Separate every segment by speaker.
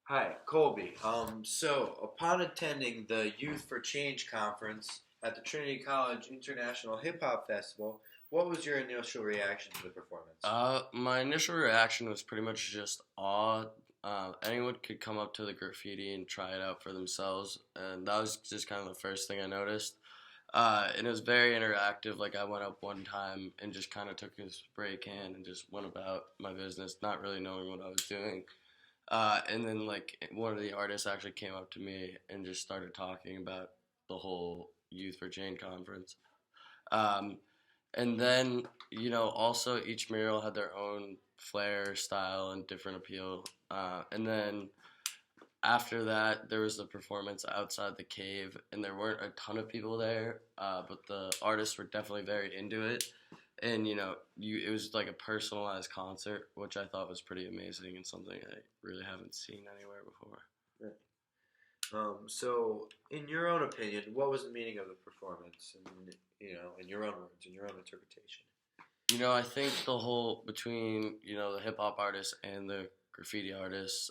Speaker 1: Hi, Colby. So upon attending the Youth for Change conference at the Trinity College International Hip Hop Festival, what was your initial reaction to the performance?
Speaker 2: My initial reaction was pretty much just awe. Anyone could come up to the graffiti and try it out for themselves, and that was just kind of the first thing I noticed. And it was very interactive. Like I went up one time and just kind of took a spray can and just went about my business, not really knowing what I was doing. And then like one of the artists actually came up to me and just started talking about the whole Youth for Change conference. Um, and then, also each mural had their own flair, style, and different appeal. And then after that, there was the performance outside the cave, and there weren't a ton of people there, but the artists were definitely very into it. And it was like a personalized concert, which I thought was pretty amazing and something I really haven't seen anywhere before.
Speaker 1: Right. So in your own opinion, what was the meaning of the performance? And in your own words, in your own interpretation.
Speaker 2: I think the whole between the hip hop artists and the graffiti artists,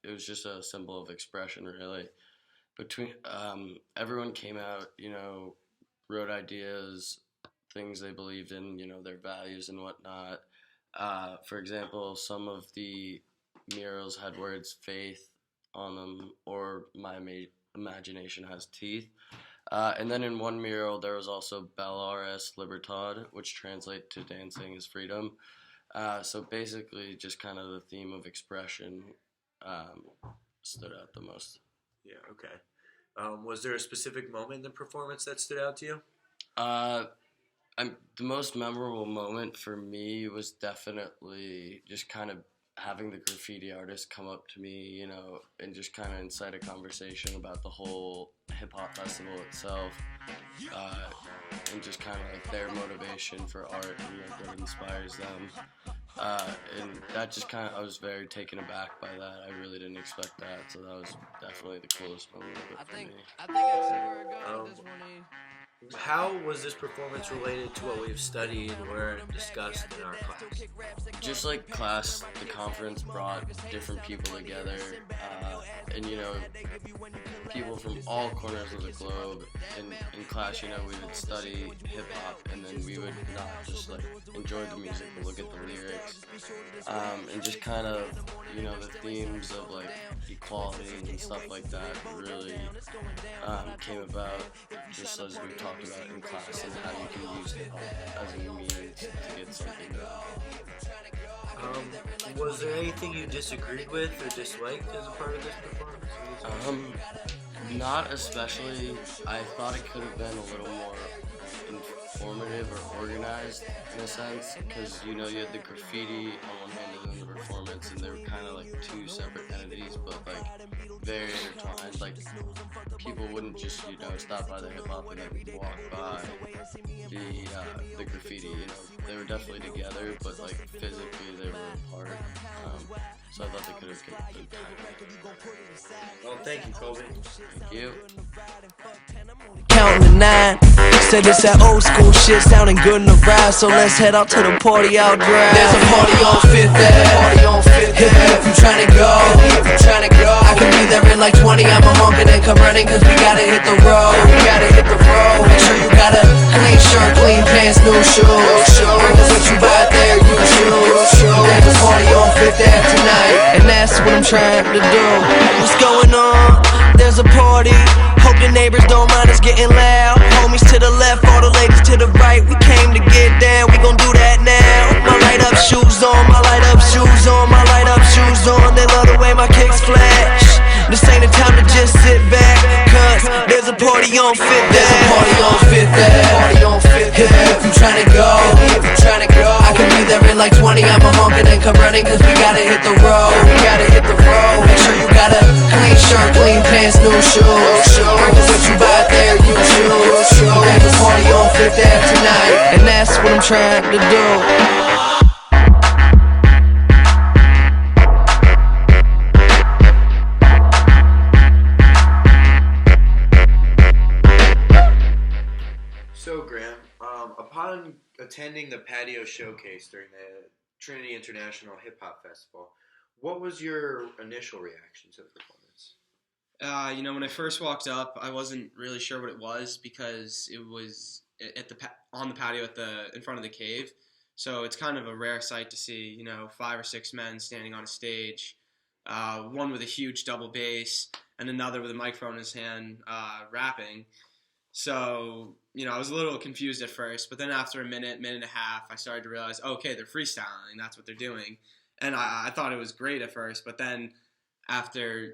Speaker 2: it was just a symbol of expression, really. Between everyone came out, wrote ideas, things they believed in, their values and whatnot. For example, some of the murals had words faith on them, or imagination has teeth. And then in one mural, there was also Belarus Libertad, which translate to dancing is freedom. So basically, just kind of the theme of expression um, stood out the most.
Speaker 1: Yeah. Okay. Was there a specific moment in the performance that stood out to you?
Speaker 2: Uh, the most memorable moment for me was definitely just kind of having the graffiti artist come up to me, and just kind of incite a conversation about the whole hip hop festival itself, uh, and just kind of like their motivation for art and like what inspires them. And that just kind of, I was very taken aback by that. I really didn't expect that, so that was definitely the coolest moment of it for me.
Speaker 3: I think I see where we're going with this one.
Speaker 1: How was this performance related to what we've studied or discussed in our class?
Speaker 2: Just like class, the conference brought different people together, and people from all corners of the globe. In class, we would study hip hop, and then we would not just like enjoy the music, but look at the lyrics, and just kind of the themes of like equality and stuff like that really came about just as we talked about in class, and how you can use hip hop as a means to get something done.
Speaker 1: Was there anything you disagreed with or disliked as a part of this performance?
Speaker 2: Not especially. I thought it could have been a little more informative or organized in a sense, because you had the graffiti on one hand and then the performance, and they were kind of like two separate entities, but like very intertwined. Like people wouldn't just stop by the hip hop and then walk by the graffiti. They were definitely together, but like physically they were apart. So I thought they could have kept them tight.
Speaker 1: Well, thank you, Kobe.
Speaker 2: Thank you.
Speaker 3: Counting to nine. Said it's that old school shit sounding good in the ride, so let's head out to the party out drive. There's a party on Fifth Ave. If you tryna go, I can be there in like 20. I'ma honk and then come running, cause we gotta hit the road. Make sure you got a clean shirt, clean pants, new shoes. Bring what you buy there, you choose. There's a party on Fifth Ave tonight, and that's what I'm trying to do. What's going on? There's a party. Hope the neighbors don't mind us getting loud. Homies to the left, all the ladies to the right. We came to get down, we gon' do that now. My light up shoes on, my light up shoes on, my light up shoes on. They love the way my kicks flash. This ain't the time to just sit back, cause there's a party on Fifth Ave. There's a party on Fifth Ave. If you tryna go, I can be there in like 20. I'ma honk and then come running, cause we gotta hit the road. Make sure you got a clean shirt, clean pants, new shoes. Bring what you buy there, you choose. There's a party on Fifth Ave tonight, and that's what I'm trying to do.
Speaker 1: So, Graham, upon attending the patio showcase during the Trinity International Hip Hop Festival, What was your initial reaction to the performance?
Speaker 4: When I first walked up, I wasn't really sure what it was because it was on the patio in front of the cave. So it's kind of a rare sight to see, 5 or 6 men standing on a stage, one with a huge double bass and another with a microphone in his hand, rapping. So, I was a little confused at first, but then after a minute and a half, I started to realize, okay, they're freestyling. That's what they're doing. And I thought it was great at first, but then after,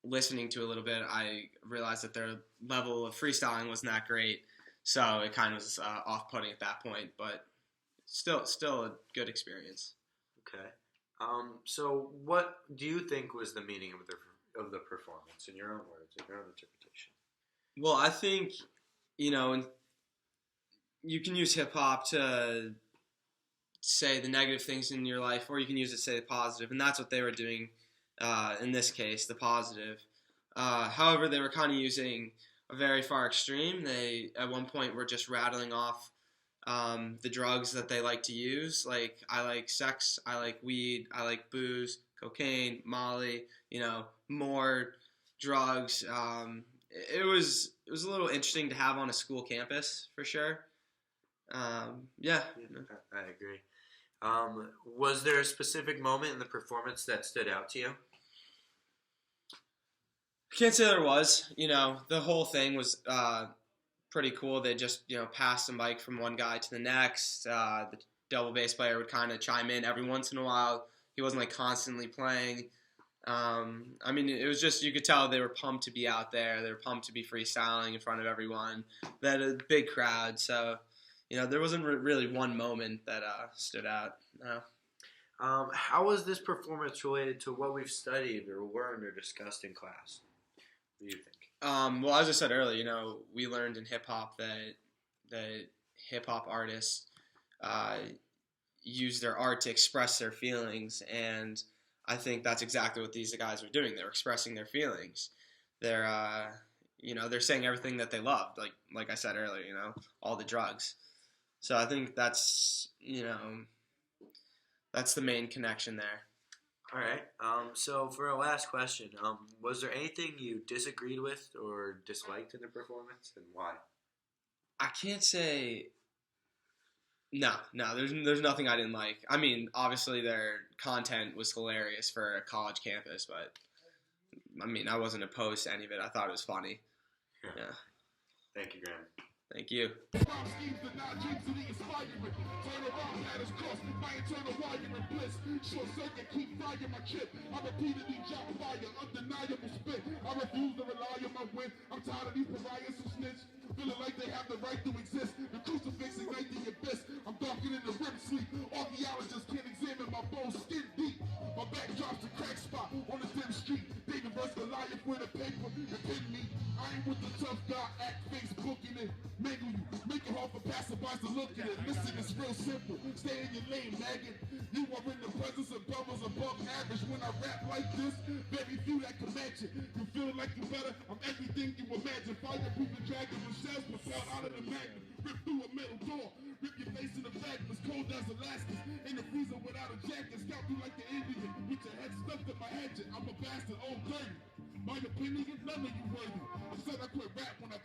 Speaker 4: listening to a little bit, I realized that their level of freestyling wasn't that great. So it kind of was off-putting at that point, but still a good experience.
Speaker 1: Okay. So what do you think was the meaning of the performance, in your own words, in your own interpretation?
Speaker 4: Well, I think, you can use hip-hop to say the negative things in your life, or you can use it to say the positive, and that's what they were doing in this case, the positive. However, they were kind of using a very far extreme. They, at one point, were just rattling off the drugs that they like to use. Like, I like sex, I like weed, I like booze, cocaine, Molly, more drugs. It was a little interesting to have on a school campus, for sure. Yeah.
Speaker 1: I agree. Was there a specific moment in the performance that stood out to you?
Speaker 4: I can't say there was. The whole thing was pretty cool. They just, passed the mic from one guy to the next. The double bass player would kind of chime in every once in a while. He wasn't like constantly playing. It was just, you could tell they were pumped to be out there. They were pumped to be freestyling in front of everyone. They had a big crowd, so there wasn't really one moment that stood out. No.
Speaker 1: How was this performance related to what we've studied or learned or discussed in class? What do you think?
Speaker 4: Well, as I said earlier, we learned in hip-hop that hip-hop artists use their art to express their feelings, and I think that's exactly what these guys were doing. They were expressing their feelings. They're, they're saying everything that they loved, like I said earlier, all the drugs. So I think that's, that's the main connection there.
Speaker 1: All right. So for our last question, was there anything you disagreed with or disliked in the performance, and why?
Speaker 4: I can't say. No. There's nothing I didn't like. Obviously their content was hilarious for a college campus, but I wasn't opposed to any of it. I thought it was funny. Yeah.
Speaker 1: Thank you, Graham.
Speaker 4: Thank you.
Speaker 5: Feeling like they have the right to exist. The crucifix igniting your abyss. I'm darker than the REM sleep. Archaeologists can't examine my bones skin deep. My back drops a crack spot on a dim street. David vs. Goliath with a paper and pin me. I ain't with the tough guy act Facebooking it. Mangle you, make it hard for passerbys to look at it. Listen, it's real simple. Stay in your lane, maggot. You are in the presence of brothers above average. When I rap like this, very few that can match it. You feel like you better, I'm everything you imagine. Fireproof the dragon with shells propelled out of the magnet. Rip through a metal door, rip your face in the fragments. Cold as Alaska, in the freezer without a jacket. Scalp you like the Indian, with your head stuffed in my hatchet. I'm a bastard, old dirty. My opinion, none of you worthy. I said I quit rap when I